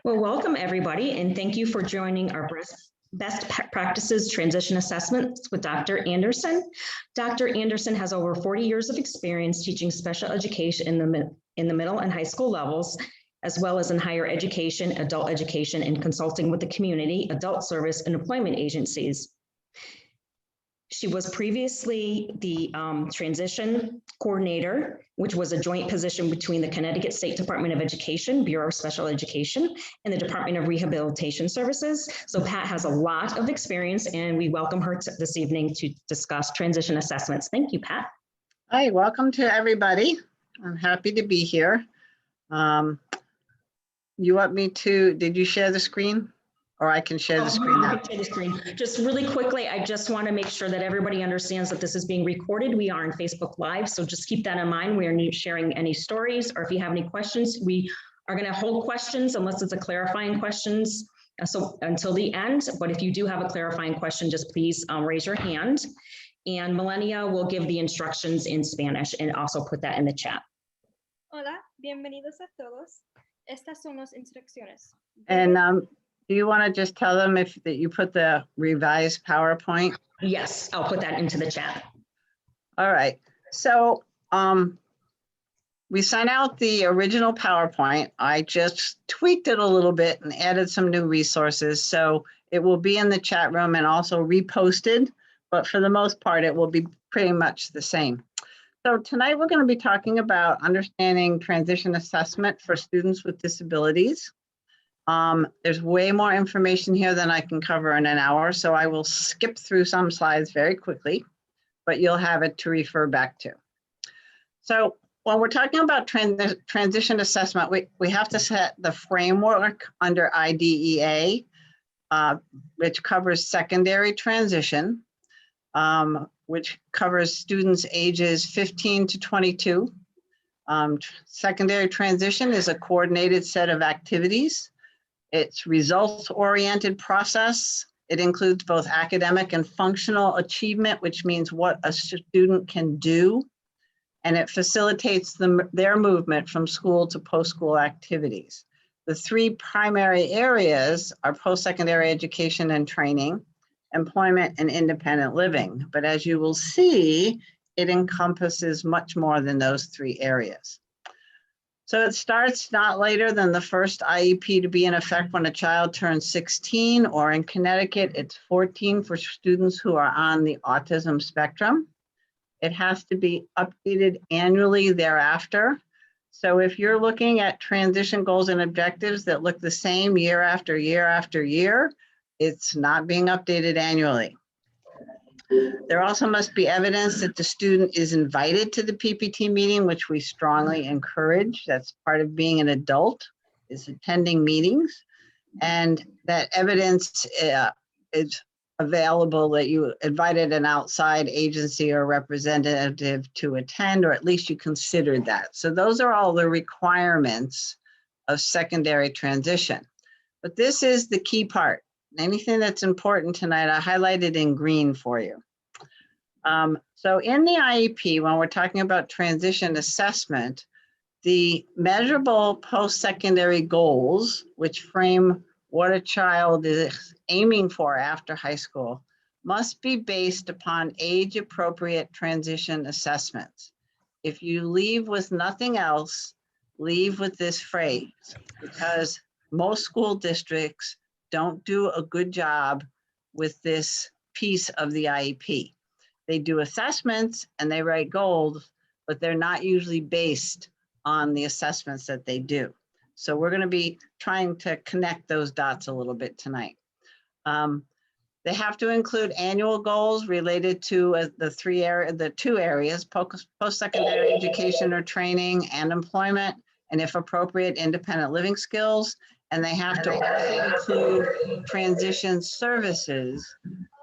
Well, welcome everybody, and thank you for joining our Best Practices Transition Assessments with Dr. Anderson. Dr. Anderson has over 40 years of experience teaching special education in the middle and high school levels, as well as in higher education, adult education, and consulting with the community, adult service, and employment agencies. She was previously the transition coordinator, which was a joint position between the Connecticut State Department of Education, Bureau of Special Education, and the Department of Rehabilitation Services. So Pat has a lot of experience, and we welcome her this evening to discuss transition assessments. Thank you, Pat. Hi, welcome to everybody. I'm happy to be here. You want me to, did you share the screen? Or I can share the screen now. Share the screen. Just really quickly, I just want to make sure that everybody understands that this is being recorded. We are on Facebook Live, so just keep that in mind. We are sharing any stories, or if you have any questions, we are going to hold questions unless it's a clarifying questions. So until the end, but if you do have a clarifying question, just please raise your hand. And Melania will give the instructions in Spanish and also put that in the chat. Hola, bienvenidos a todos. Estas son las instrucciones. And do you want to just tell them that you put the revised PowerPoint? Yes, I'll put that into the chat. All right. So we sent out the original PowerPoint. I just tweaked it a little bit and added some new resources. So it will be in the chat room and also reposted, but for the most part, it will be pretty much the same. So tonight we're going to be talking about understanding transition assessment for students with disabilities. There's way more information here than I can cover in an hour, so I will skip through some slides very quickly, but you'll have it to refer back to. So when we're talking about transition assessment, we have to set the framework under IDEA, which covers secondary transition, which covers students ages 15 to 22. Secondary transition is a coordinated set of activities. It's results-oriented process. It includes both academic and functional achievement, which means what a student can do, and it facilitates their movement from school to post-school activities. The three primary areas are post-secondary education and training, employment, and independent living. But as you will see, it encompasses much more than those three areas. So it starts not later than the first IEP to be in effect when a child turns 16, or in Connecticut, it's 14 for students who are on the autism spectrum. It has to be updated annually thereafter. So if you're looking at transition goals and objectives that look the same year after year after year, it's not being updated annually. There also must be evidence that the student is invited to the PPT meeting, which we strongly encourage. That's part of being an adult, is attending meetings, and that evidence is available that you invited an outside agency or representative to attend, or at least you considered that. So those are all the requirements of secondary transition. But this is the key part. Anything that's important tonight, I highlighted in green for you. So in the IEP, when we're talking about transition assessment, the measurable post-secondary goals, which frame what a child is aiming for after high school, must be based upon age-appropriate transition assessments. If you leave with nothing else, leave with this phrase, because most school districts don't do a good job with this piece of the IEP. They do assessments and they write goals, but they're not usually based on the assessments that they do. So we're going to be trying to connect those dots a little bit tonight. They have to include annual goals related to the two areas, post-secondary education or training and employment, and if appropriate, independent living skills. And they have to also include transition services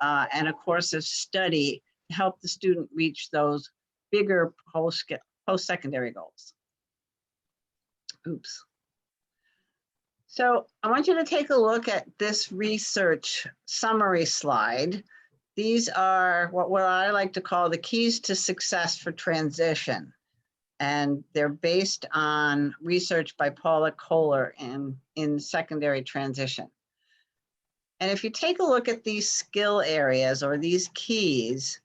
and a course of study to help the student reach those bigger post-secondary goals. Oops. So I want you to take a look at this research summary slide. These are what I like to call the keys to success for transition. And they're based on research by Paula Kohler in secondary transition. And if you take a look at these skill areas or these keys,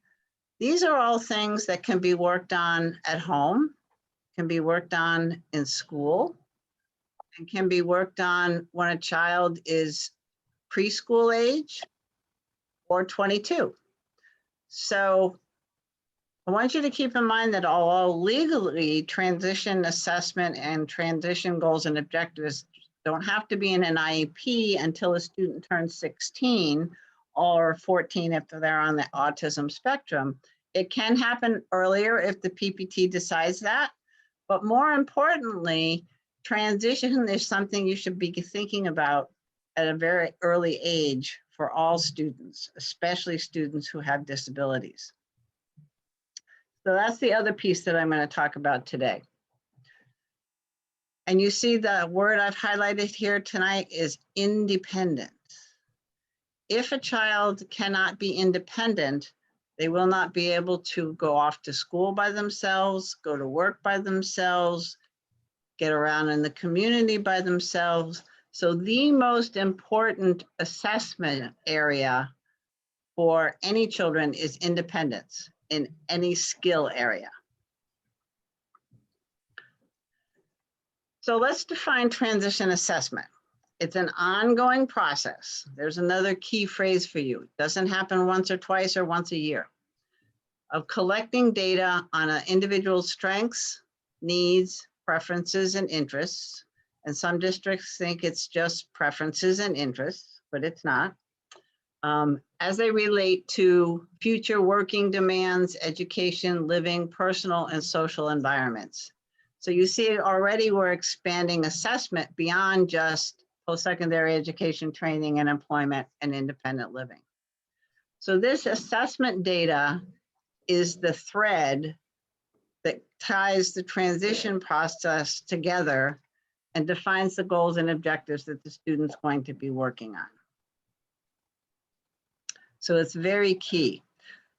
these are all things that can be worked on at home, can be worked on in school, and can be worked on when a child is preschool age or 22. So I want you to keep in mind that although legally transition assessment and transition goals and objectives don't have to be in an IEP until a student turns 16 or 14 if they're on the autism spectrum, it can happen earlier if the PPT decides that. But more importantly, transition is something you should be thinking about at a very early age for all students, especially students who have disabilities. So that's the other piece that I'm going to talk about today. And you see the word I've highlighted here tonight is independence. If a child cannot be independent, they will not be able to go off to school by themselves, go to work by themselves, get around in the community by themselves. So the most important assessment area for any children is independence in any skill area. So let's define transition assessment. It's an ongoing process. There's another key phrase for you. It doesn't happen once or twice or once a year. Of collecting data on an individual's strengths, needs, preferences, and interests. And some districts think it's just preferences and interests, but it's not. As they relate to future working demands, education, living, personal, and social environments. So you see already we're expanding assessment beyond just post-secondary education, training, and employment, and independent living. So this assessment data is the thread that ties the transition process together and defines the goals and objectives that the student's going to be working on. So it's very key.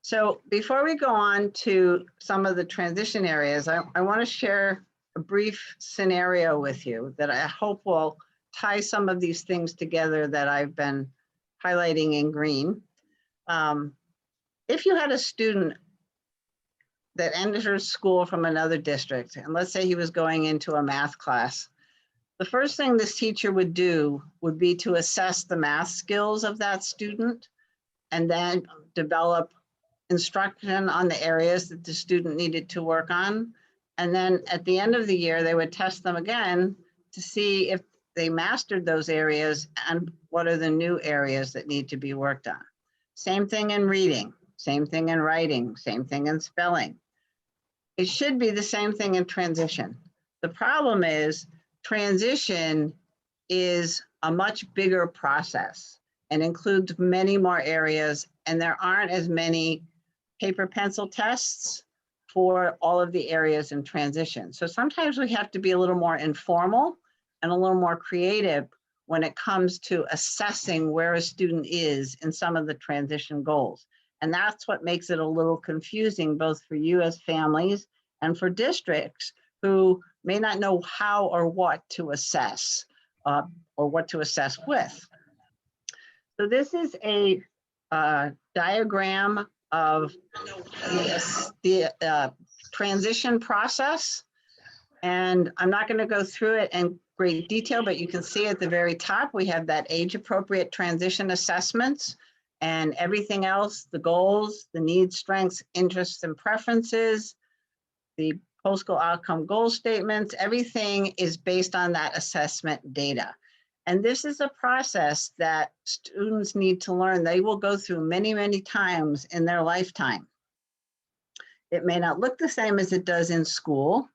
So before we go on to some of the transition areas, I want to share a brief scenario with you that I hope will tie some of these things together that I've been highlighting in green. If you had a student that enters school from another district, and let's say he was going into a math class, the first thing this teacher would do would be to assess the math skills of that student and then develop instruction on the areas that the student needed to work on. And then at the end of the year, they would test them again to see if they mastered those areas and what are the new areas that need to be worked on. Same thing in reading, same thing in writing, same thing in spelling. It should be the same thing in transition. The problem is transition is a much bigger process and includes many more areas, and there aren't as many paper pencil tests for all of the areas in transition. So sometimes we have to be a little more informal and a little more creative when it comes to assessing where a student is in some of the transition goals. And that's what makes it a little confusing, both for you as families and for districts who may not know how or what to assess or what to assess with. So this is a diagram of the transition process. And I'm not going to go through it in great detail, but you can see at the very top, we have that age-appropriate transition assessments and everything else, the goals, the needs, strengths, interests, and preferences, the post-school outcome goal statements, everything is based on that assessment data. And this is a process that students need to learn. They will go through many, many times in their lifetime. It may not look the same as it does in school,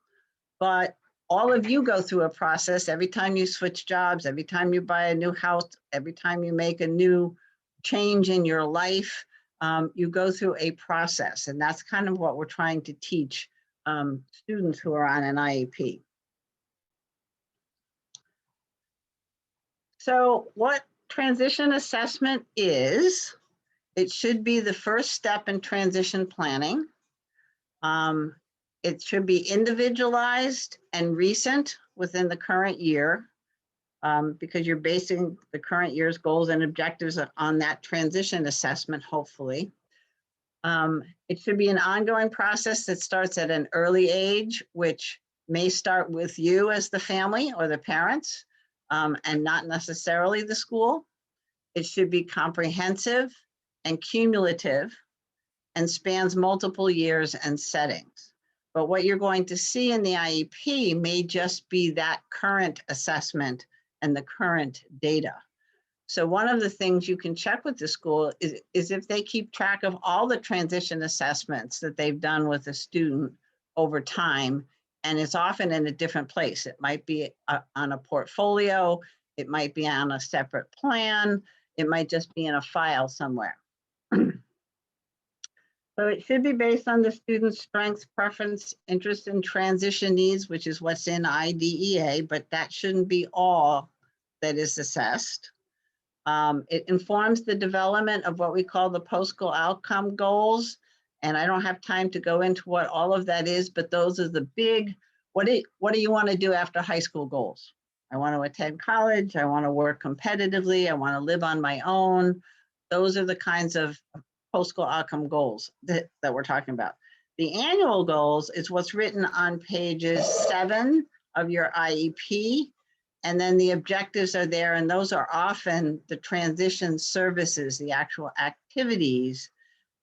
but all of you go through a process every time you switch jobs, every time you buy a new house, every time you make a new change in your life, you go through a process. And that's kind of what we're trying to teach students who are on an IEP. So what transition assessment is, it should be the first step in transition planning. It should be individualized and recent within the current year, because you're basing the current year's goals and objectives on that transition assessment, hopefully. It should be an ongoing process that starts at an early age, which may start with you as the family or the parents, and not necessarily the school. It should be comprehensive and cumulative and spans multiple years and settings. But what you're going to see in the IEP may just be that current assessment and the current data. So one of the things you can check with the school is if they keep track of all the transition assessments that they've done with a student over time, and it's often in a different place. It might be on a portfolio, it might be on a separate plan, it might just be in a file somewhere. So it should be based on the student's strengths, preference, interest, and transition needs, which is what's in IDEA, but that shouldn't be all that is assessed. It informs the development of what we call the post-school outcome goals. And I don't have time to go into what all of that is, but those are the big, what do you want to do after high school goals? I want to attend college, I want to work competitively, I want to live on my own. Those are the kinds of post-school outcome goals that we're talking about. The annual goals is what's written on pages 7 of your IEP, and then the objectives are there, and those are often the transition services, the actual activities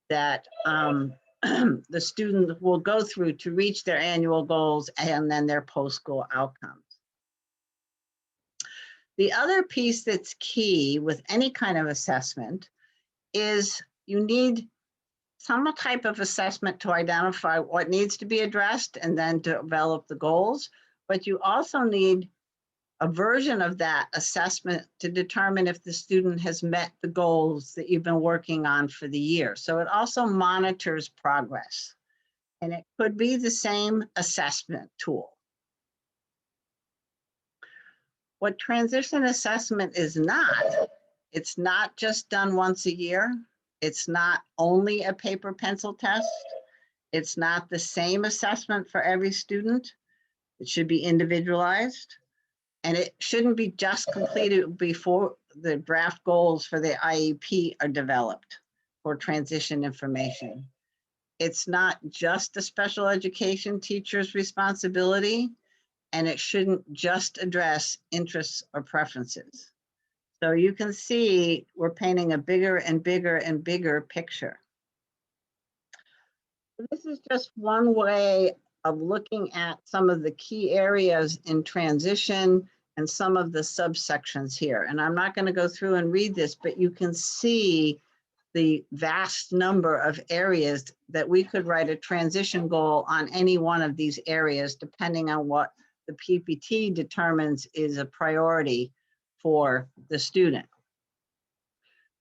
that the student will go through to reach their annual goals and then their post-school outcomes. The other piece that's key with any kind of assessment is you need some type of assessment to identify what needs to be addressed and then develop the goals, but you also need a version of that assessment to determine if the student has met the goals that you've been working on for the year. So it also monitors progress, and it could be the same assessment tool. What transition assessment is not, it's not just done once a year. It's not only a paper pencil test. It's not the same assessment for every student. It should be individualized. And it shouldn't be just completed before the draft goals for the IEP are developed for transition information. It's not just a special education teacher's responsibility, and it shouldn't just address interests or preferences. So you can see we're painting a bigger and bigger and bigger picture. This is just one way of looking at some of the key areas in transition and some of the subsections here. And I'm not going to go through and read this, but you can see the vast number of areas that we could write a transition goal on any one of these areas, depending on what the PPT determines is a priority for the student.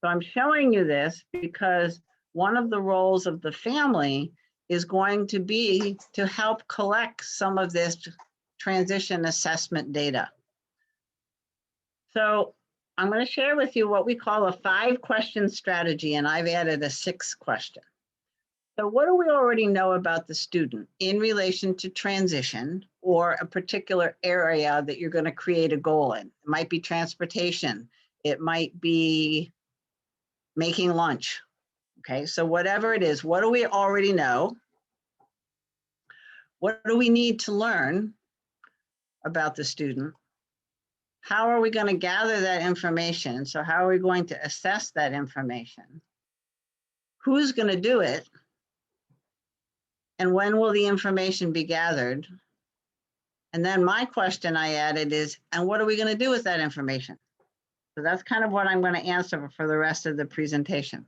So I'm showing you this because one of the roles of the family is going to be to help collect some of this transition assessment data. So I'm going to share with you what we call a 5-question strategy, and I've added a 6th question. So what do we already know about the student in relation to transition or a particular area that you're going to create a goal in? It might be transportation. It might be making lunch. Okay, so whatever it is, what do we already know? What do we need to learn about the student? How are we going to gather that information? So how are we going to assess that information? Who's going to do it? And when will the information be gathered? And then my question I added is, and what are we going to do with that information? So that's kind of what I'm going to answer for the rest of the presentation.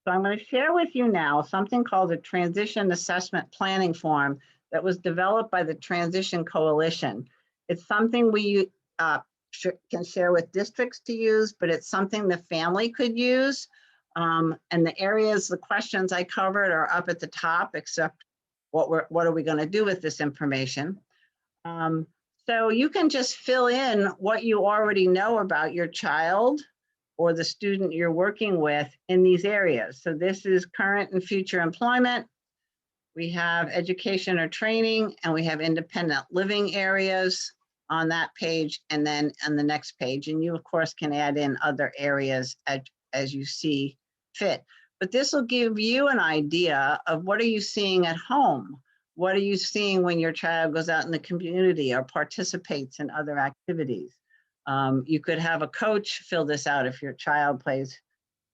So I'm going to share with you now something called a transition assessment planning form that was developed by the Transition Coalition. It's something we can share with districts to use, but it's something the family could use. And the areas, the questions I covered are up at the top, except what are we going to do with this information? So you can just fill in what you already know about your child or the student you're working with in these areas. So this is current and future employment. We have education or training, and we have independent living areas on that page, and then on the next page. And you, of course, can add in other areas as you see fit. But this will give you an idea of what are you seeing at home? What are you seeing when your child goes out in the community or participates in other activities? You could have a coach fill this out if your child plays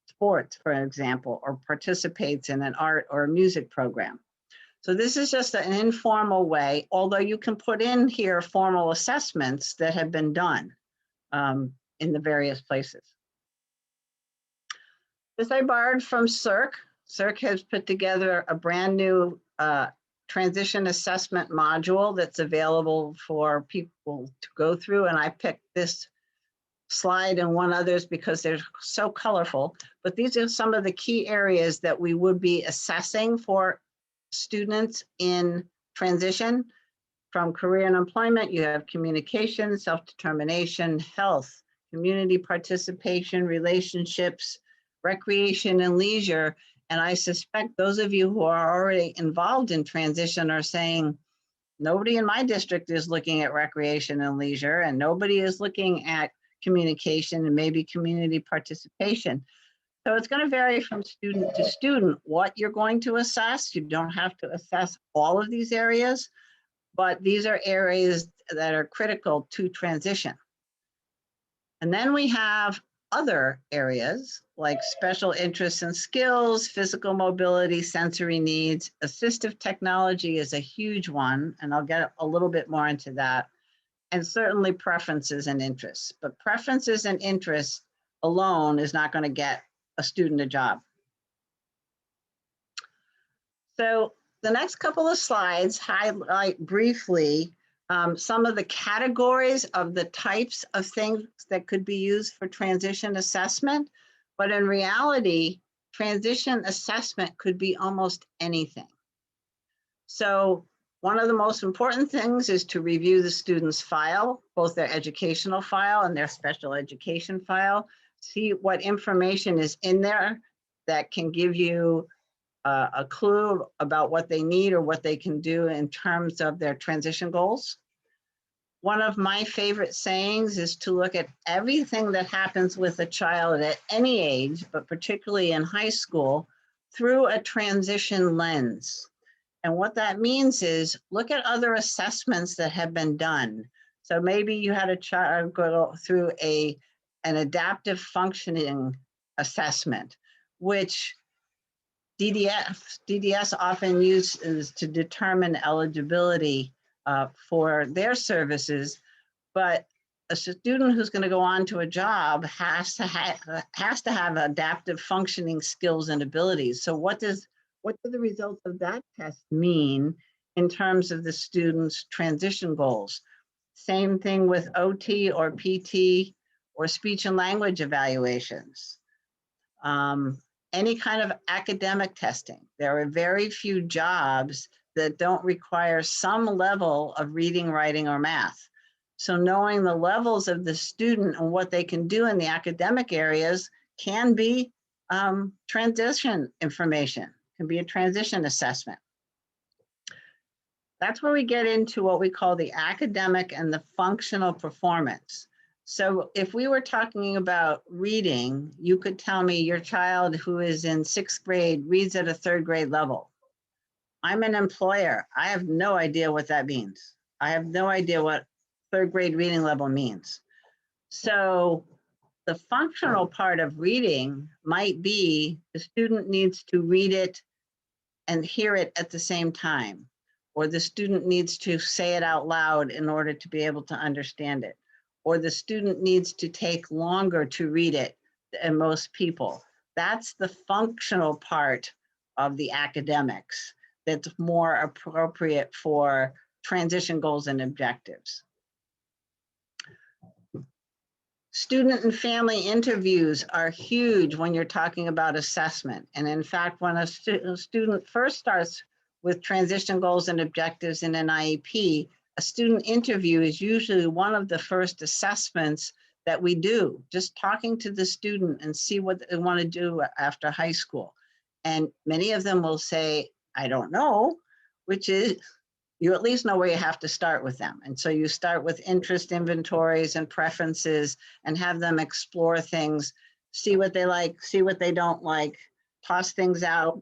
sports, for example, or participates in an art or music program. So this is just an informal way, although you can put in here formal assessments that have been done in the various places. This I borrowed from CERC. CERC has put together a brand new transition assessment module that's available for people to go through. And I picked this slide and one others because they're so colorful. But these are some of the key areas that we would be assessing for students in transition. From career and employment, you have communication, self-determination, health, community participation, relationships, recreation and leisure. And I suspect those of you who are already involved in transition are saying, nobody in my district is looking at recreation and leisure, and nobody is looking at communication and maybe community participation. So it's going to vary from student to student what you're going to assess. You don't have to assess all of these areas, but these are areas that are critical to transition. And then we have other areas like special interests and skills, physical mobility, sensory needs. Assistive technology is a huge one, and I'll get a little bit more into that. And certainly preferences and interests. But preferences and interests alone is not going to get a student a job. So the next couple of slides highlight briefly some of the categories of the types of things that could be used for transition assessment. But in reality, transition assessment could be almost anything. So one of the most important things is to review the student's file, both their educational file and their special education file. See what information is in there that can give you a clue about what they need or what they can do in terms of their transition goals. One of my favorite sayings is to look at everything that happens with a child at any age, but particularly in high school, through a transition lens. And what that means is look at other assessments that have been done. So maybe you had a child go through an adaptive functioning assessment, which DDS often uses to determine eligibility for their services. But a student who's going to go on to a job has to have adaptive functioning skills and abilities. So what do the results of that test mean in terms of the student's transition goals? Same thing with OT or PT or speech and language evaluations. Any kind of academic testing. There are very few jobs that don't require some level of reading, writing, or math. So knowing the levels of the student and what they can do in the academic areas can be transition information, can be a transition assessment. That's where we get into what we call the academic and the functional performance. So if we were talking about reading, you could tell me your child who is in 6th grade reads at a 3rd grade level. I'm an employer. I have no idea what that means. I have no idea what 3rd grade reading level means. So the functional part of reading might be the student needs to read it and hear it at the same time, or the student needs to say it out loud in order to be able to understand it, or the student needs to take longer to read it than most people. That's the functional part of the academics that's more appropriate for transition goals and objectives. Student and family interviews are huge when you're talking about assessment. And in fact, when a student first starts with transition goals and objectives in an IEP, a student interview is usually one of the first assessments that we do, just talking to the student and see what they want to do after high school. And many of them will say, I don't know. which is you at least know where you have to start with them. And so you start with interest inventories and preferences and have them explore things, see what they like, see what they don't like, toss things out,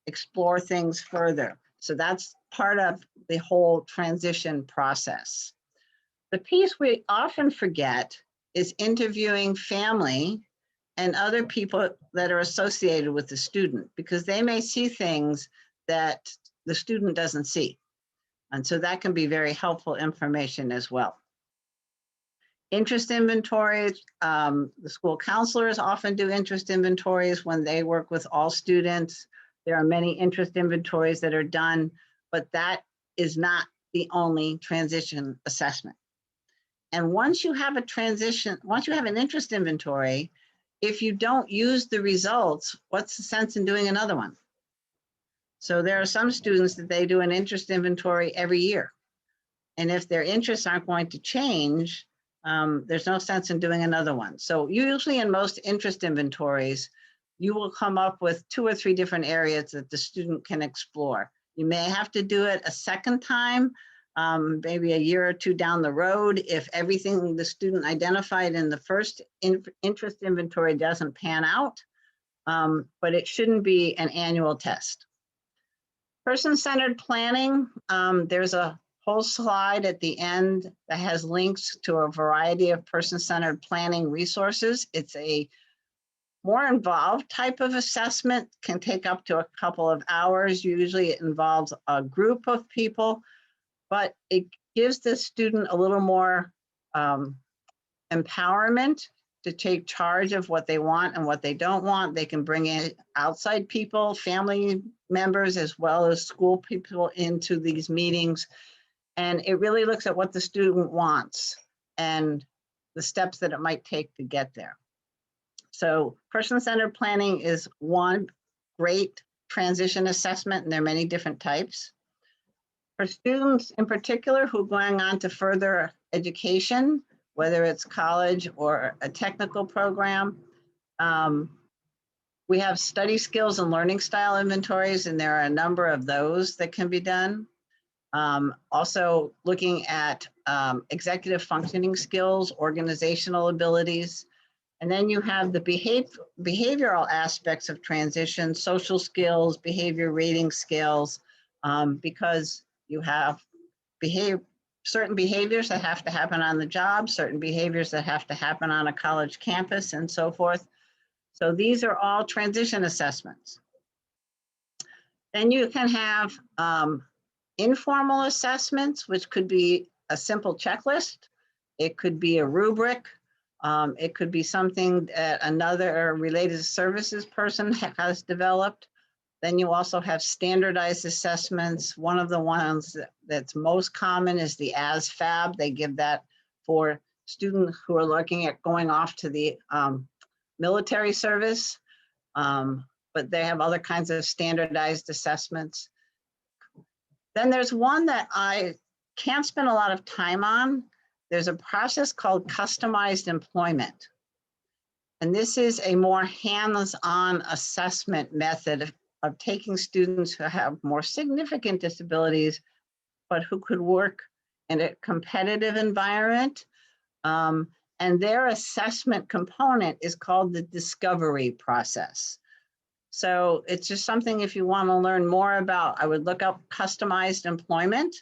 explore things further. So that's part of the whole transition process. The piece we often forget is interviewing family and other people that are associated with the student, because they may see things that the student doesn't see. And so that can be very helpful information as well. Interest inventories, the school counselors often do interest inventories when they work with all students. There are many interest inventories that are done, but that is not the only transition assessment. And once you have an interest inventory, if you don't use the results, what's the sense in doing another one? So there are some students that they do an interest inventory every year. And if their interests aren't going to change, there's no sense in doing another one. So usually in most interest inventories, you will come up with 2 or 3 different areas that the student can explore. You may have to do it a second time, maybe a year or 2 down the road, if everything the student identified in the first interest inventory doesn't pan out, but it shouldn't be an annual test. Person-centered planning, there's a whole slide at the end that has links to a variety of person-centered planning resources. It's a more involved type of assessment, can take up to a couple of hours. Usually it involves a group of people, but it gives the student a little more empowerment to take charge of what they want and what they don't want. They can bring in outside people, family members, as well as school people into these meetings. And it really looks at what the student wants and the steps that it might take to get there. So person-centered planning is one great transition assessment, and there are many different types. For students in particular who are going on to further education, whether it's college or a technical program, we have study skills and learning style inventories, and there are a number of those that can be done. Also looking at executive functioning skills, organizational abilities, and then you have the behavioral aspects of transition, social skills, behavior rating skills, because you have certain behaviors that have to happen on the job, certain behaviors that have to happen on a college campus, and so forth. So these are all transition assessments. Then you can have informal assessments, which could be a simple checklist. It could be a rubric. It could be something that another related services person has developed. Then you also have standardized assessments. One of the ones that's most common is the ASFAB. They give that for students who are looking at going off to the military service, but they have other kinds of standardized assessments. Then there's one that I can't spend a lot of time on. There's a process called customized employment. And this is a more hands-on assessment method of taking students who have more significant disabilities, but who could work in a competitive environment. And their assessment component is called the discovery process. So it's just something, if you want to learn more about, I would look up customized employment,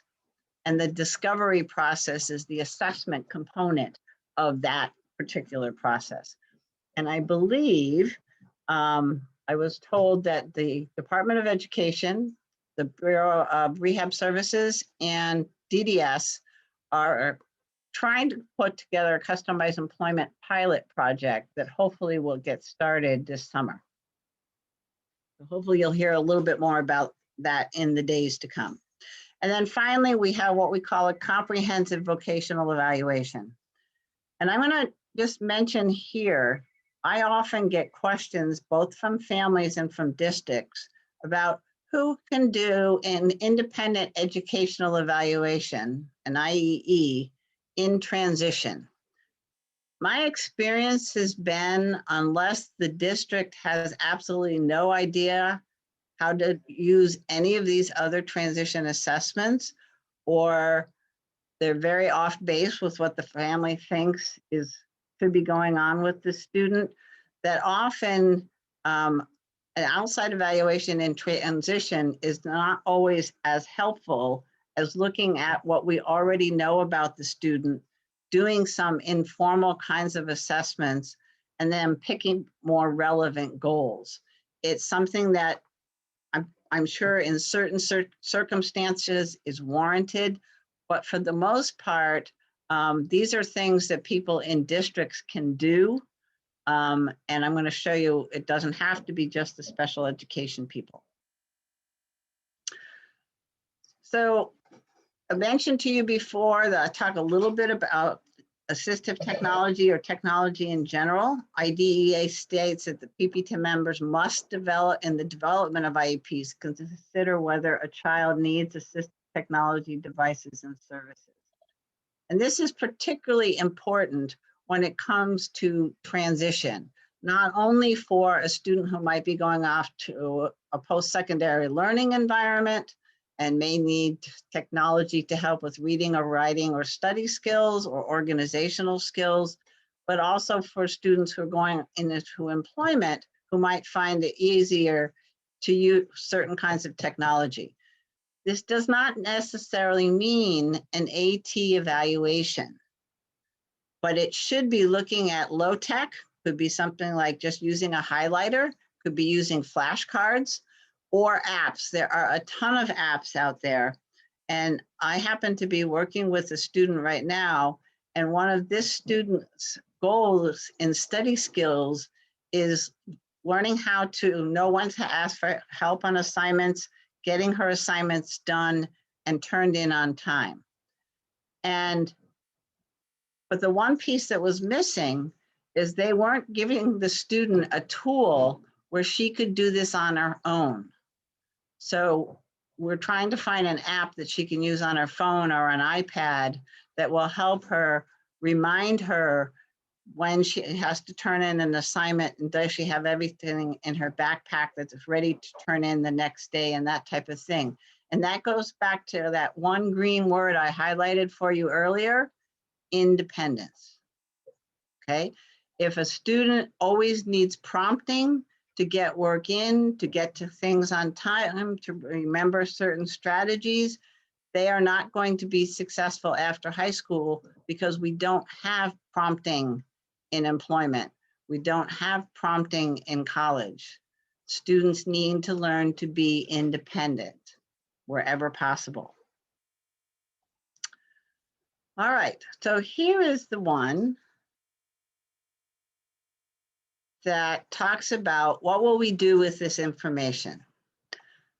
and the discovery process is the assessment component of that particular process. And I believe, I was told that the Department of Education, the Bureau of Rehab Services, and DDS are trying to put together a customized employment pilot project that hopefully will get started this summer. So hopefully you'll hear a little bit more about that in the days to come. And then finally, we have what we call a comprehensive vocational evaluation. And I'm going to just mention here, I often get questions both from families and from districts about who can do an independent educational evaluation, an IEE, in transition. My experience has been, unless the district has absolutely no idea how to use any of these other transition assessments, or they're very off base with what the family thinks should be going on with the student, that often an outside evaluation in transition is not always as helpful as looking at what we already know about the student, doing some informal kinds of assessments, and then picking more relevant goals. It's something that I'm sure in certain circumstances is warranted, but for the most part, these are things that people in districts can do. And I'm going to show you, it doesn't have to be just the special education people. So I mentioned to you before that I talk a little bit about assistive technology or technology in general. IDEA states that the PPT members must develop, in the development of IEPs, consider whether a child needs assistive technology devices and services. And this is particularly important when it comes to transition, not only for a student who might be going off to a post-secondary learning environment and may need technology to help with reading or writing or study skills or organizational skills, but also for students who are going into employment who might find it easier to use certain kinds of technology. This does not necessarily mean an AT evaluation, but it should be looking at low tech, could be something like just using a highlighter, could be using flashcards, or apps. There are a ton of apps out there. And I happen to be working with a student right now, and one of this student's goals in study skills is learning how to know when to ask for help on assignments, getting her assignments done and turned in on time. But the one piece that was missing is they weren't giving the student a tool where she could do this on her own. So we're trying to find an app that she can use on her phone or an iPad that will help her, remind her when she has to turn in an assignment, and does she have everything in her backpack that's ready to turn in the next day, and that type of thing. And that goes back to that one green word I highlighted for you earlier, independence. Okay, if a student always needs prompting to get work in, to get to things on time, to remember certain strategies, they are not going to be successful after high school, because we don't have prompting in employment. We don't have prompting in college. Students need to learn to be independent wherever possible. All right, so here is the one that talks about what will we do with this information.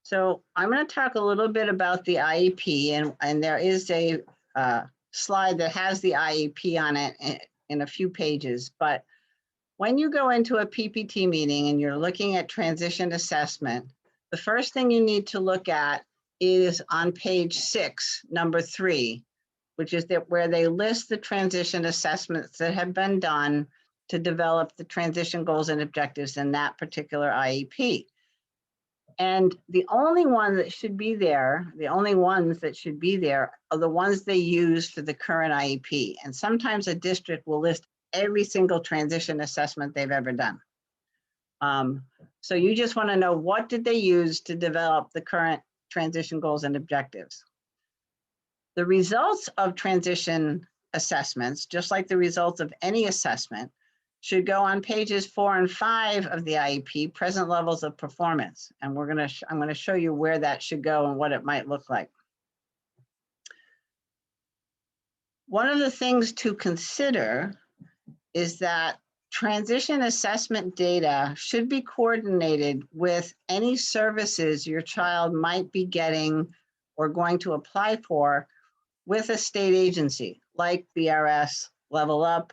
So I'm going to talk a little bit about the IEP, and there is a slide that has the IEP on it in a few pages. But when you go into a PPT meeting and you're looking at transition assessment, the first thing you need to look at is on page 6, number 3, which is where they list the transition assessments that have been done to develop the transition goals and objectives in that particular IEP. And the only one that should be there, the only ones that should be there are the ones they use for the current IEP. And sometimes a district will list every single transition assessment they've ever done. So you just want to know, what did they use to develop the current transition goals and objectives? The results of transition assessments, just like the results of any assessment, should go on pages 4 and 5 of the IEP, present levels of performance. And I'm going to show you where that should go and what it might look like. One of the things to consider is that transition assessment data should be coordinated with any services your child might be getting or going to apply for with a state agency like BRS, Level Up,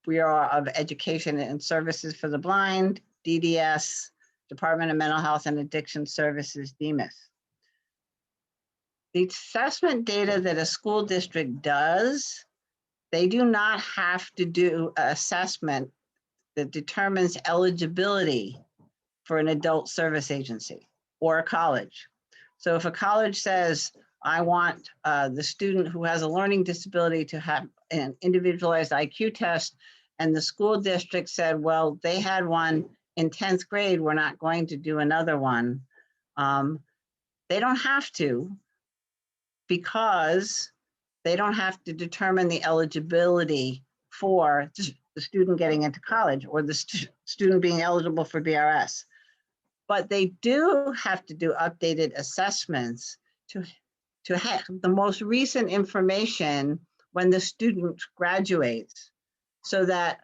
Bureau of Education and Services for the Blind, DDS, Department of Mental Health and Addiction Services, DMIS. The assessment data that a school district does, they do not have to do an assessment that determines eligibility for an adult service agency. or a college. So if a college says, I want the student who has a learning disability to have an individualized IQ test, and the school district said, well, they had one in 10th grade, we're not going to do another one. They don't have to, because they don't have to determine the eligibility for the student getting into college or the student being eligible for BRS. But they do have to do updated assessments to have the most recent information when the student graduates, so that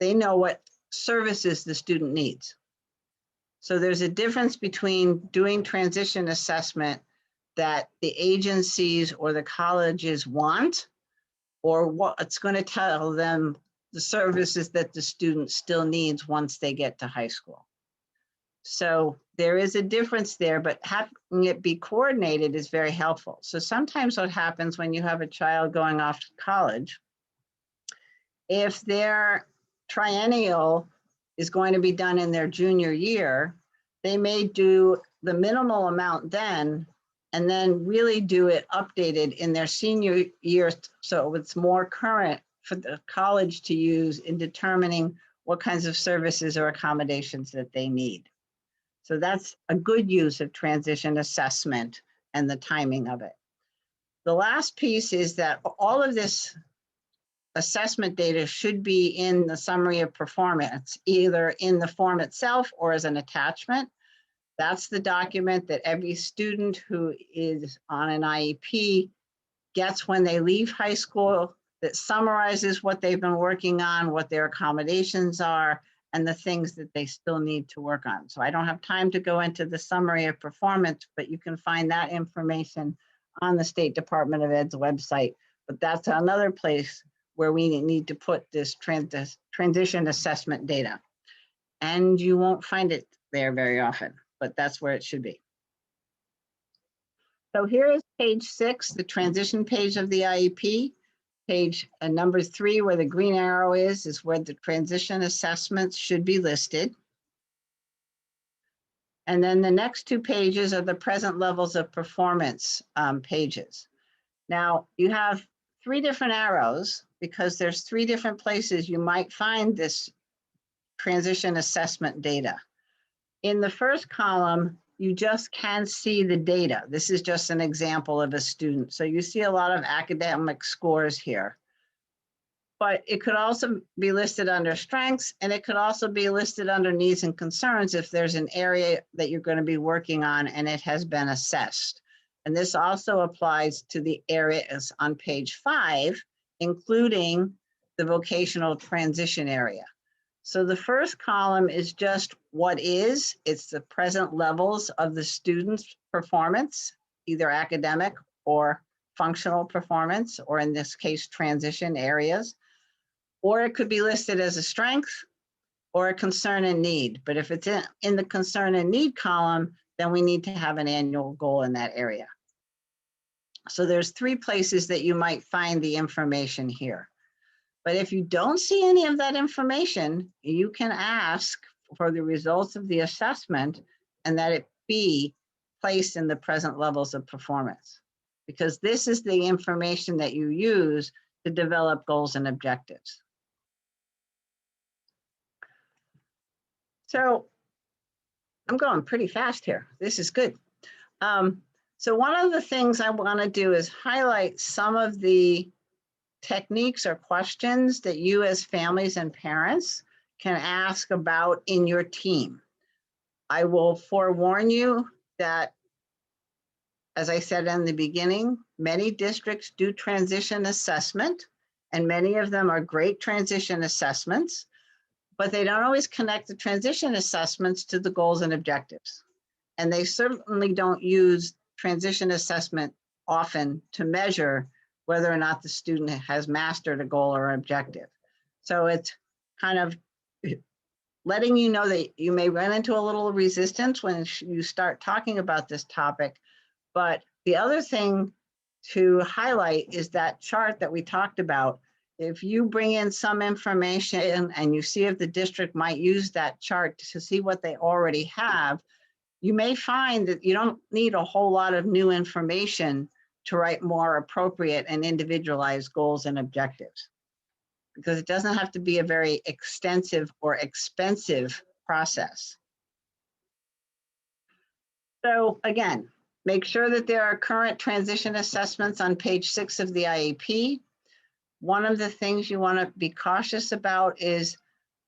they know what services the student needs. So there's a difference between doing transition assessment that the agencies or the colleges want, or what it's going to tell them the services that the student still needs once they get to high school. So there is a difference there, but having it be coordinated is very helpful. So sometimes what happens when you have a child going off to college, if their triennial is going to be done in their junior year, they may do the minimal amount then, and then really do it updated in their senior year, so it's more current for the college to use in determining what kinds of services or accommodations that they need. So that's a good use of transition assessment and the timing of it. The last piece is that all of this assessment data should be in the summary of performance, either in the form itself or as an attachment. That's the document that every student who is on an IEP gets when they leave high school, that summarizes what they've been working on, what their accommodations are, and the things that they still need to work on. So I don't have time to go into the summary of performance, but you can find that information on the State Department of Ed's website. But that's another place where we need to put this transition assessment data. And you won't find it there very often, but that's where it should be. So here is page 6, the transition page of the IEP. Page number 3, where the green arrow is where the transition assessments should be listed. And then the next 2 pages are the present levels of performance pages. Now you have 3 different arrows because there's 3 different places you might find this transition assessment data. In the first column, you just can't see the data. This is just an example of a student. So you see a lot of academic scores here. But it could also be listed under strengths, and it could also be listed under needs and concerns if there's an area that you're going to be working on and it has been assessed. And this also applies to the areas on page 5, including the vocational transition area. So the first column is just what is. It's the present levels of the student's performance, either academic or functional performance, or in this case, transition areas. Or it could be listed as a strength or a concern and need. But if it's in the concern and need column, then we need to have an annual goal in that area. So there's 3 places that you might find the information here. But if you don't see any of that information, you can ask for the results of the assessment and that it be placed in the present levels of performance, because this is the information that you use to develop goals and objectives. So I'm going pretty fast here. This is good. So one of the things I want to do is highlight some of the techniques or questions that you as families and parents can ask about in your team. I will forewarn you that, as I said in the beginning, many districts do transition assessment, and many of them are great transition assessments, but they don't always connect the transition assessments to the goals and objectives. And they certainly don't use transition assessment often to measure whether or not the student has mastered a goal or objective. So it's kind of letting you know that you may run into a little resistance when you start talking about this topic. But the other thing to highlight is that chart that we talked about. If you bring in some information and you see if the district might use that chart to see what they already have, you may find that you don't need a whole lot of new information to write more appropriate and individualized goals and objectives, because it doesn't have to be a very extensive or expensive process. So again, make sure that there are current transition assessments on page 6 of the IEP. One of the things you want to be cautious about is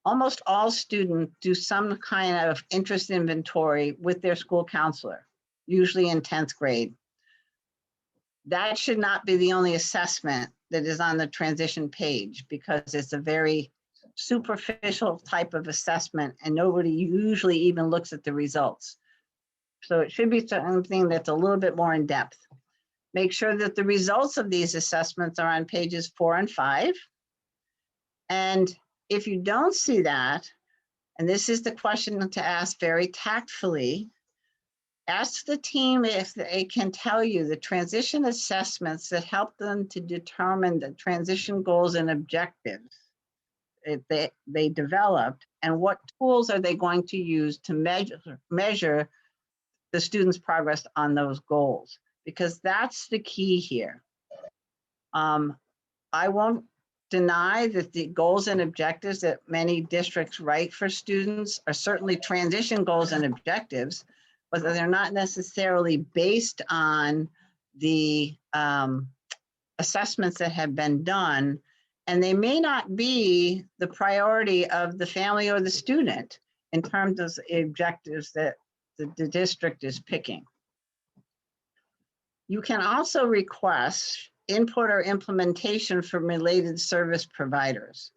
almost all students do some kind of interest inventory with their school counselor, usually in 10th grade. That should not be the only assessment that is on the transition page, because it's a very superficial type of assessment and nobody usually even looks at the results. So it should be something that's a little bit more in depth. Make sure that the results of these assessments are on pages 4 and 5. And if you don't see that, and this is the question to ask very tactfully, ask the team if they can tell you the transition assessments that help them to determine the transition goals and objectives they developed, and what tools are they going to use to measure the students' progress on those goals, because that's the key here. I won't deny that the goals and objectives that many districts write for students are certainly transition goals and objectives, but they're not necessarily based on the assessments that have been done, and they may not be the priority of the family or the student in terms of the objectives that the district is picking. You can also request input or implementation from related service providers.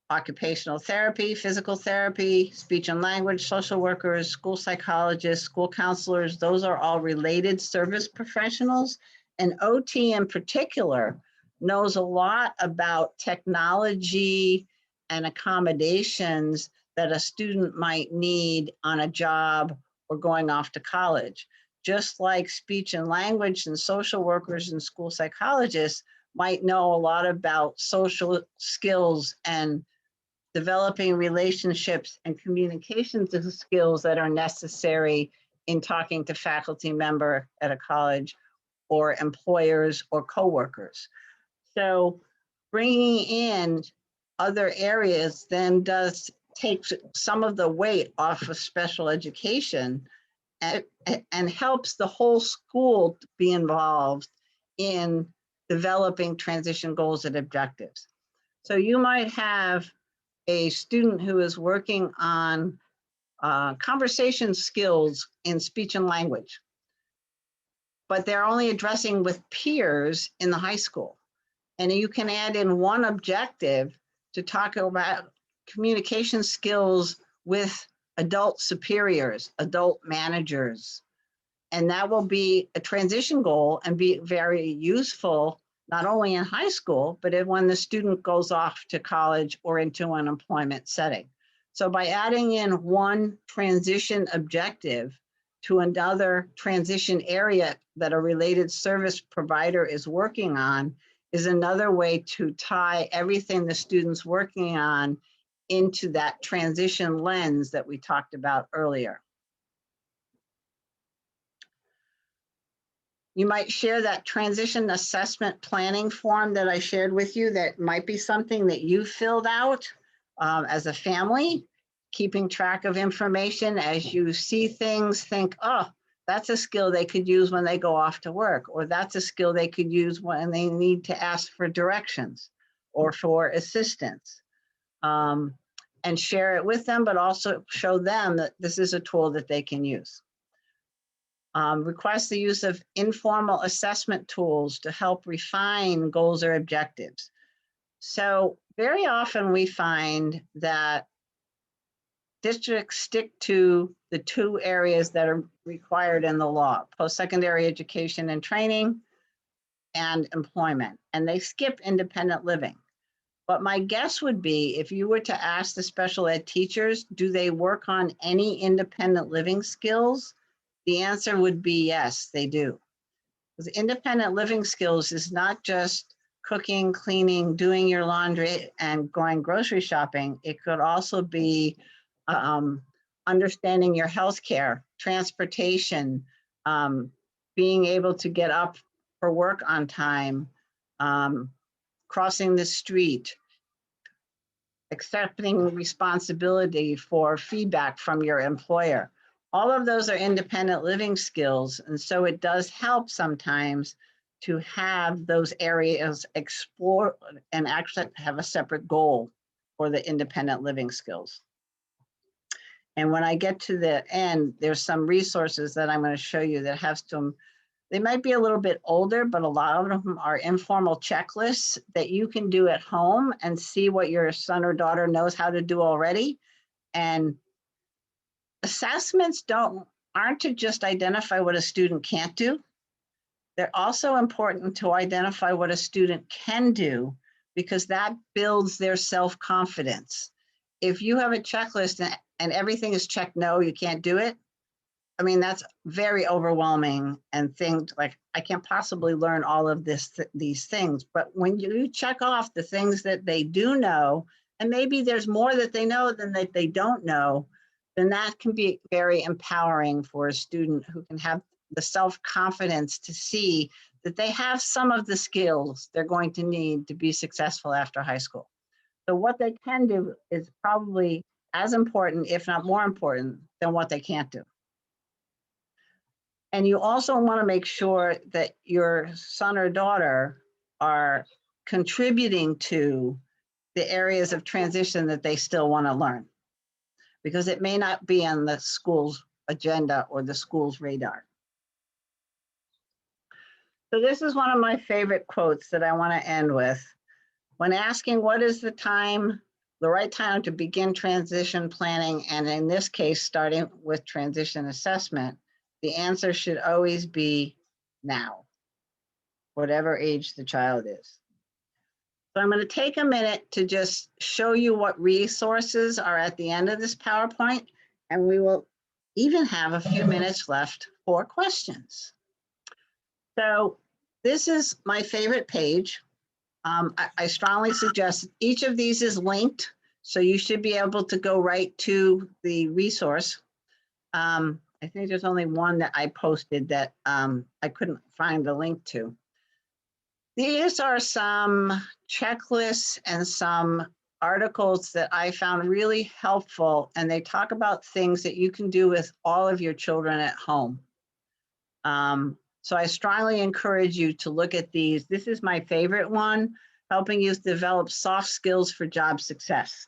Occupational therapy, physical therapy, speech and language, social workers, school psychologists, school counselors, those are all related service professionals. And OT in particular knows a lot about technology and accommodations that a student might need on a job or going off to college. Just like speech and language and social workers and school psychologists might know a lot about social skills and developing relationships and communications skills that are necessary in talking to faculty member at a college or employers or coworkers. So bringing in other areas then does take some of the weight off of special education and helps the whole school be involved in developing transition goals and objectives. So you might have a student who is working on conversation skills in speech and language, but they're only addressing with peers in the high school. And you can add in one objective to talk about communication skills with adult superiors, adult managers. And that will be a transition goal and be very useful, not only in high school, but when the student goes off to college or into an employment setting. So by adding in one transition objective to another transition area that a related service provider is working on is another way to tie everything the student's working on into that transition lens that we talked about earlier. You might share that transition assessment planning form that I shared with you. That might be something that you filled out as a family, keeping track of information as you see things, think, oh, that's a skill they could use when they go off to work, or that's a skill they could use when they need to ask for directions or for assistance. And share it with them, but also show them that this is a tool that they can use. Request the use of informal assessment tools to help refine goals or objectives. So very often we find that districts stick to the two areas that are required in the law: post-secondary education and training and employment, and they skip independent living. But my guess would be, if you were to ask the special ed teachers, do they work on any independent living skills? The answer would be yes, they do. Because independent living skills is not just cooking, cleaning, doing your laundry, and going grocery shopping. It could also be understanding your healthcare, transportation, being able to get up for work on time, crossing the street, accepting responsibility for feedback from your employer. All of those are independent living skills. And so it does help sometimes to have those areas explored and actually have a separate goal for the independent living skills. And when I get to the end, there's some resources that I'm going to show you that have some, they might be a little bit older, but a lot of them are informal checklists that you can do at home and see what your son or daughter knows how to do already. And assessments aren't to just identify what a student can't do. They're also important to identify what a student can do, because that builds their self-confidence. If you have a checklist and everything is checked, no, you can't do it, I mean, that's very overwhelming and things like, I can't possibly learn all of these things. But when you check off the things that they do know, and maybe there's more that they know than that they don't know, then that can be very empowering for a student who can have the self-confidence to see that they have some of the skills they're going to need to be successful after high school. So what they can do is probably as important, if not more important, than what they can't do. And you also want to make sure that your son or daughter are contributing to the areas of transition that they still want to learn, because it may not be on the school's agenda or the school's radar. So this is one of my favorite quotes that I want to end with. When asking what is the right time to begin transition planning, and in this case, starting with transition assessment, the answer should always be now, whatever age the child is. So I'm going to take a minute to just show you what resources are at the end of this PowerPoint, and we will even have a few minutes left for questions. So this is my favorite page. I strongly suggest each of these is linked, so you should be able to go right to the resource. I think there's only one that I posted that I couldn't find the link to. These are some checklists and some articles that I found really helpful, and they talk about things that you can do with all of your children at home. So I strongly encourage you to look at these. This is my favorite one, helping youth develop soft skills for job success.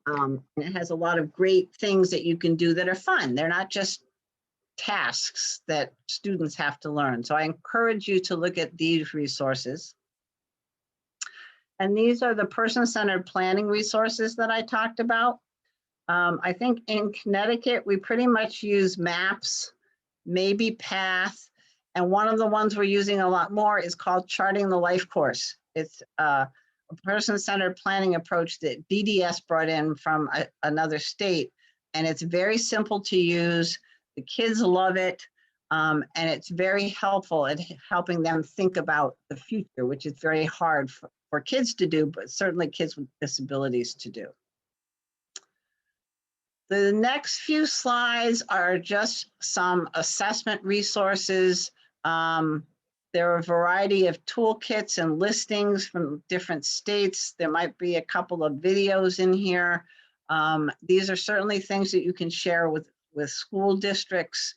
And it has a lot of great things that you can do that are fun. They're not just tasks that students have to learn. So I encourage you to look at these resources. And these are the person-centered planning resources that I talked about. I think in Connecticut, we pretty much use MAPS, maybe PATH, and one of the ones we're using a lot more is called Charting the Life Course. It's a person-centered planning approach that DDS brought in from another state, and it's very simple to use. The kids love it, and it's very helpful at helping them think about the future, which is very hard for kids to do, but certainly kids with disabilities to do. The next few slides are just some assessment resources. There are a variety of toolkits and listings from different states. There might be a couple of videos in here. These are certainly things that you can share with school districts,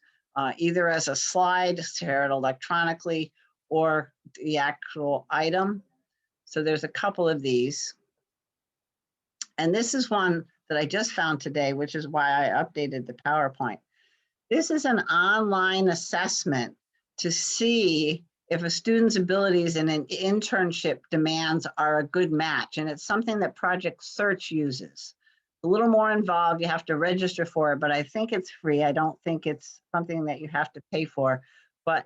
either as a slide, share it electronically, or the actual item. So there's a couple of these. And this is one that I just found today, which is why I updated the PowerPoint. This is an online assessment to see if a student's abilities in an internship demands are a good match. And it's something that Project Search uses. A little more involved, you have to register for it, but I think it's free. I don't think it's something that you have to pay for. But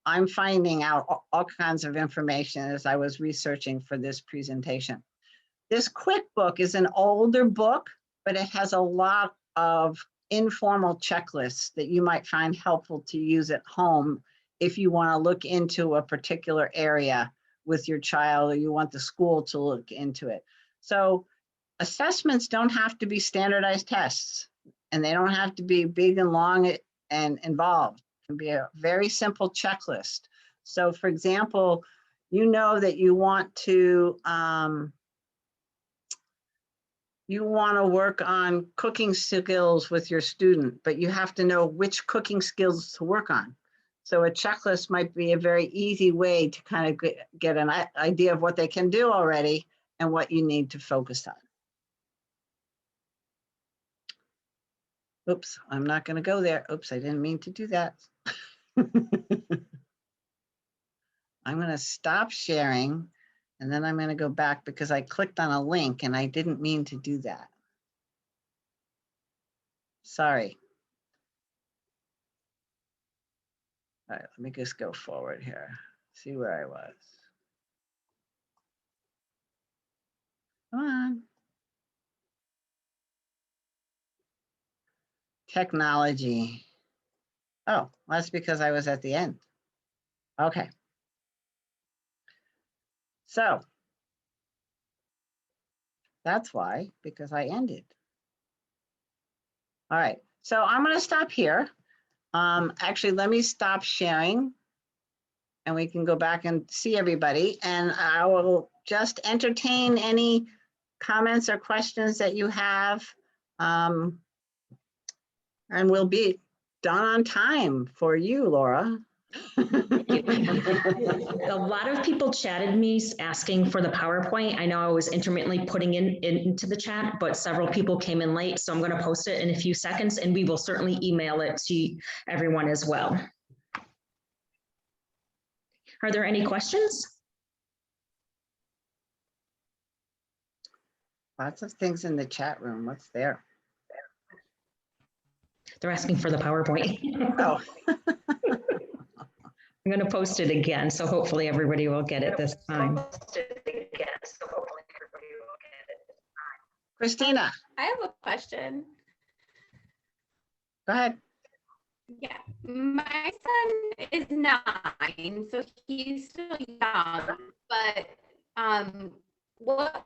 I'm finding out all kinds of information as I was researching for this presentation. This quick book is an older book, but it has a lot of informal checklists that you might find helpful to use at home if you want to look into a particular area with your child, or you want the school to look into it. So assessments don't have to be standardized tests. and they don't have to be big and long and involved. It can be a very simple checklist. So for example, you know that you want to work on cooking skills with your student, but you have to know which cooking skills to work on. So a checklist might be a very easy way to kind of get an idea of what they can do already and what you need to focus on. Oops, I'm not going to go there. Oops, I didn't mean to do that. I'm going to stop sharing, and then I'm going to go back because I clicked on a link and I didn't mean to do that. Sorry. All right, let me just go forward here. See where I was. Come on. Technology. Oh, that's because I was at the end. Okay. So that's why, because I ended. All right, so I'm going to stop here. Actually, let me stop sharing and we can go back and see everybody. And I will just entertain any comments or questions that you have. And we'll be done on time for you, Laura. A lot of people chatted me asking for the PowerPoint. I know I was intermittently putting into the chat, but several people came in late. So I'm going to post it in a few seconds and we will certainly email it to everyone as well. Are there any questions? Lots of things in the chat room. What's there? They're asking for the PowerPoint. Oh. I'm going to post it again, so hopefully everybody will get it this time. Christina. I have a question. Go ahead. Yeah, my son is 9, so he's still young, but what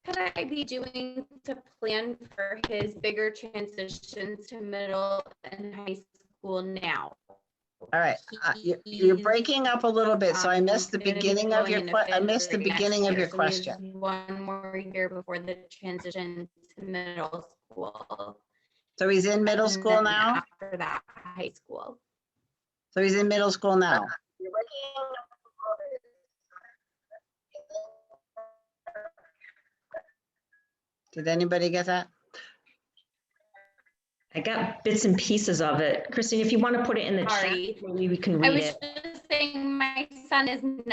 could I be doing to plan for his bigger transitions to middle and high school now? All right, you're breaking up a little bit, so I missed the beginning of your question. One more year before the transition to middle school. So he's in middle school now? After that, high school. So he's in middle school now. Did anybody get that? I got bits and pieces of it. Christine, if you want to put it in the chat, maybe we can read it. I was just saying my son is 9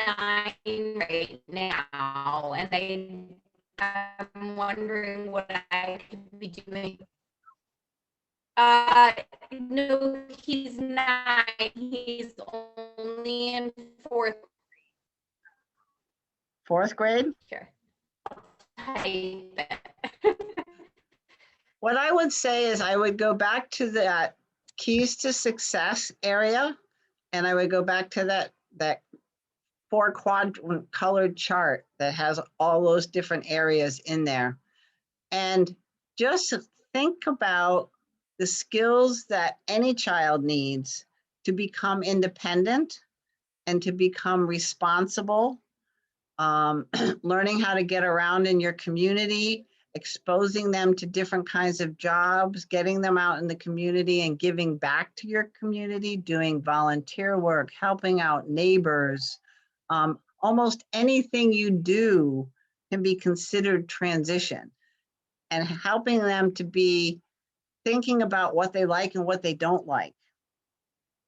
right now, and I'm wondering what I could be doing. No, he's not. He's only in 4th grade. 4th grade? Sure. Type What I would say is I would go back to that keys to success area, and I would go back to that 4-quadrant colored chart that has all those different areas in there. And just think about the skills that any child needs to become independent and to become responsible, learning how to get around in your community, exposing them to different kinds of jobs, getting them out in the community and giving back to your community, doing volunteer work, helping out neighbors. Almost anything you do can be considered transition, and helping them to be thinking about what they like and what they don't like.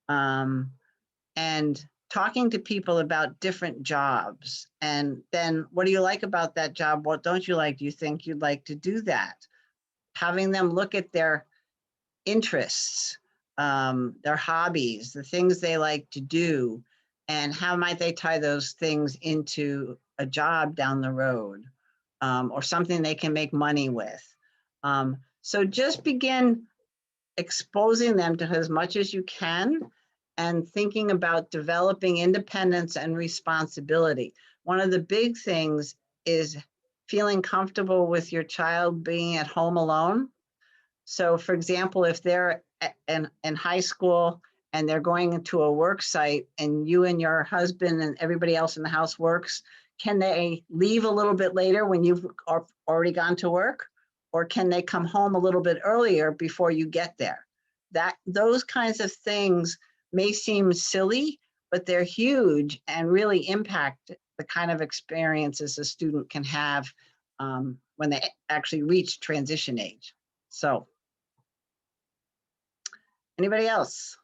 And talking to people about different jobs, and then what do you like about that job? What don't you like? Do you think you'd like to do that? Having them look at their interests, their hobbies, the things they like to do, and how might they tie those things into a job down the road, or something they can make money with. So just begin exposing them to as much as you can, and thinking about developing independence and responsibility. One of the big things is feeling comfortable with your child being at home alone. So for example, if they're in high school and they're going into a work site and you and your husband and everybody else in the house works, can they leave a little bit later when you've already gone to work? Or can they come home a little bit earlier before you get there? Those kinds of things may seem silly, but they're huge and really impact the kind of experiences a student can have when they actually reach transition age. So, anybody else?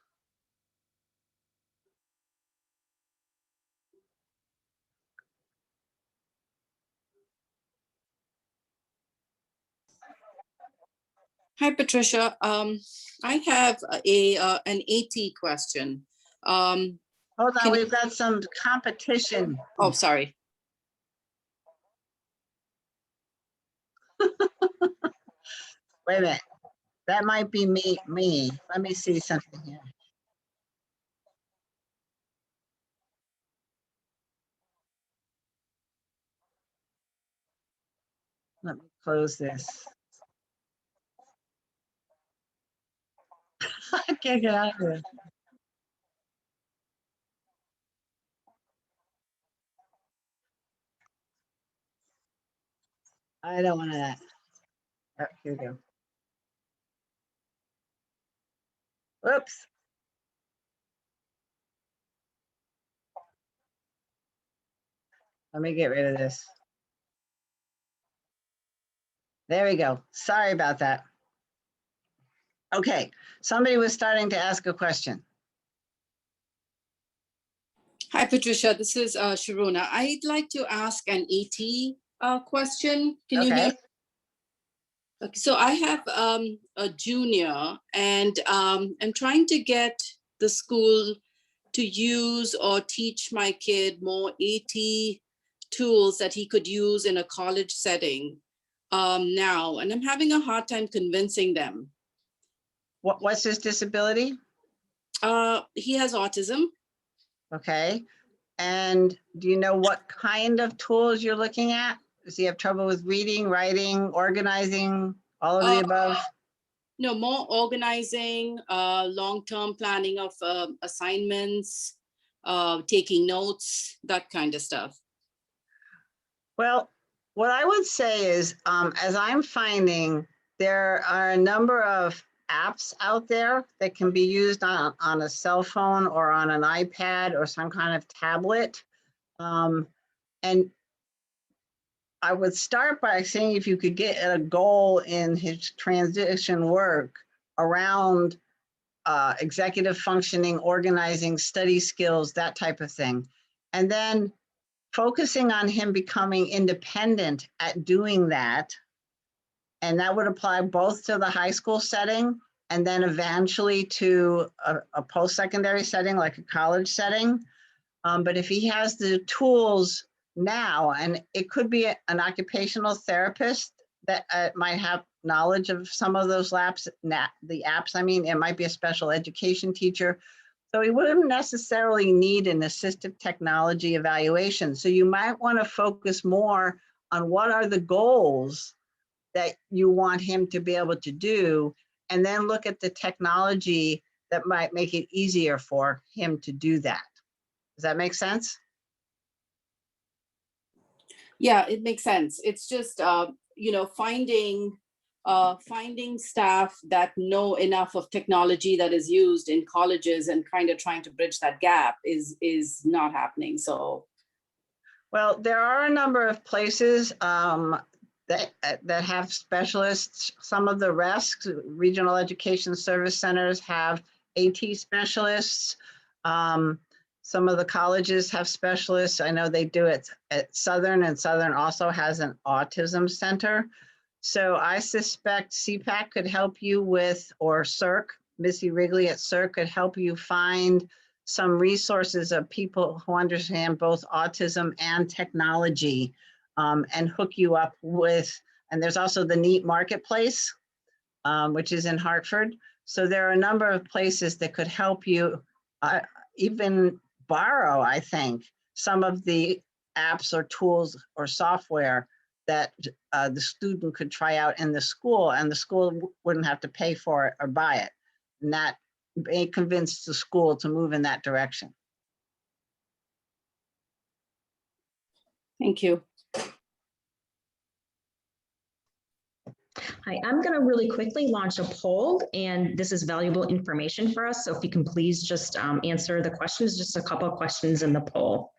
Hi, Patricia. I have an AT question. Hold on, we've got some competition. Oh, sorry. Wait a minute. That might be me. Let me see something here. Let me close this. I can't get out of here. I don't want that. Oh, here we go. Whoops. Let me get rid of this. There we go. Sorry about that. Okay, somebody was starting to ask a question. Hi, Patricia. This is Sharuna. I'd like to ask an AT question. Can you hear me? Okay, so I have a junior, and I'm trying to get the school to use or teach my kid more AT tools that he could use in a college setting now, and I'm having a hard time convincing them. What's his disability? He has autism. Okay. And do you know what kind of tools you're looking at? Does he have trouble with reading, writing, organizing, all of the above? No, more organizing, long-term planning of assignments, taking notes, that kind of stuff. Well, what I would say is, as I'm finding, there are a number of apps out there that can be used on a cell phone or on an iPad or some kind of tablet. And I would start by saying if you could get a goal in his transition work around executive functioning, organizing, study skills, that type of thing. And then focusing on him becoming independent at doing that. And that would apply both to the high school setting and then eventually to a post-secondary setting like a college setting. But if he has the tools now, and it could be an occupational therapist that might have knowledge of some of those apps, I mean, it might be a special education teacher. So he wouldn't necessarily need an assistive technology evaluation. So you might want to focus more on what are the goals that you want him to be able to do, and then look at the technology that might make it easier for him to do that. Does that make sense? Yeah, it makes sense. It's just, you know, finding staff that know enough of technology that is used in colleges and kind of trying to bridge that gap is not happening. So, well, there are a number of places that have specialists. Some of the RESC, Regional Education Service Centers, have AT specialists. Some of the colleges have specialists. I know they do it at Southern, and Southern also has an autism center. So I suspect CPAC could help you with, or CERC, Missy Wrigley at CERC could help you find some resources of people who understand both autism and technology, and hook you up with, and there's also the NEAT Marketplace, which is in Hartford. So there are a number of places that could help you even borrow, I think, some of the apps or tools or software that the student could try out in the school, and the school wouldn't have to pay for it or buy it. And that may convince the school to move in that direction. Thank you. Hi, I'm going to really quickly launch a poll, and this is valuable information for us. So if you can please just answer the questions, just a couple of questions in the poll.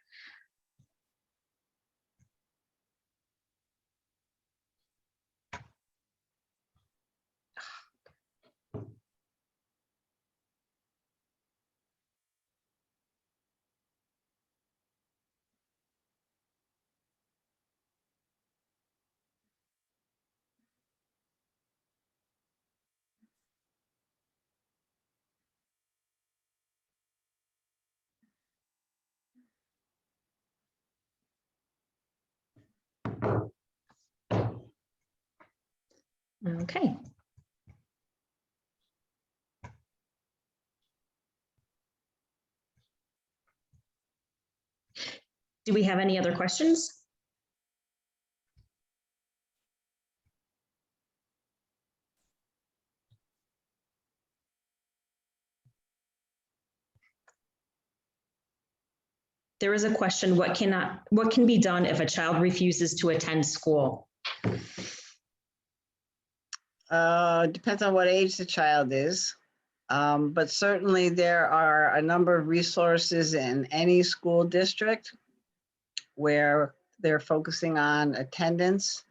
Okay. Do we have any other questions? There is a question, what can be done if a child refuses to attend school? Depends on what age the child is. But certainly there are a number of resources in any school district where they're focusing on attendance.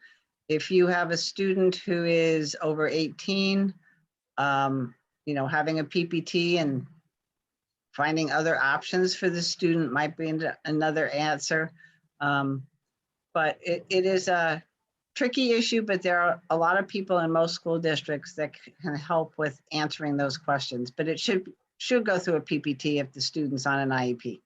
If you have a student who is over 18, having a PPT and finding other options for the student might be another answer. But it is a tricky issue, but there are a lot of people in most school districts that can help with answering those questions. But it should go through a PPT if the student's on an IEP.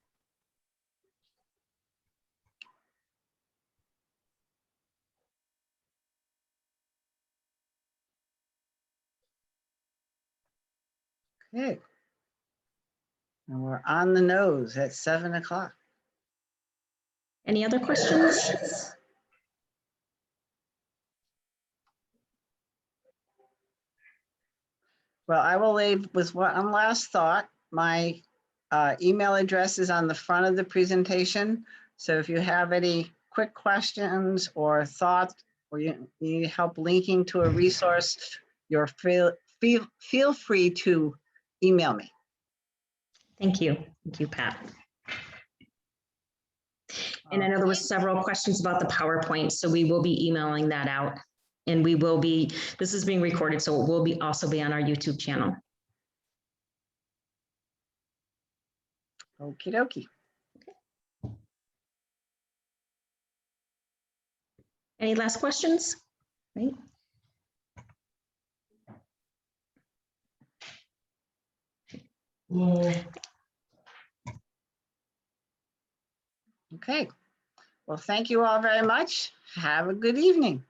Okay. And we're on the nose at 7 o'clock. Any other questions? Well, I will leave with one last thought. My email address is on the front of the presentation. So if you have any quick questions or thoughts, or you need help linking to a resource, feel free to email me. Thank you. Thank you, Pat. And I know there were several questions about the PowerPoint, so we will be emailing that out. And this is being recorded, so it will also be on our YouTube channel. Okie dokie. Any last questions? Right. Okay. Well, thank you all very much. Have a good evening.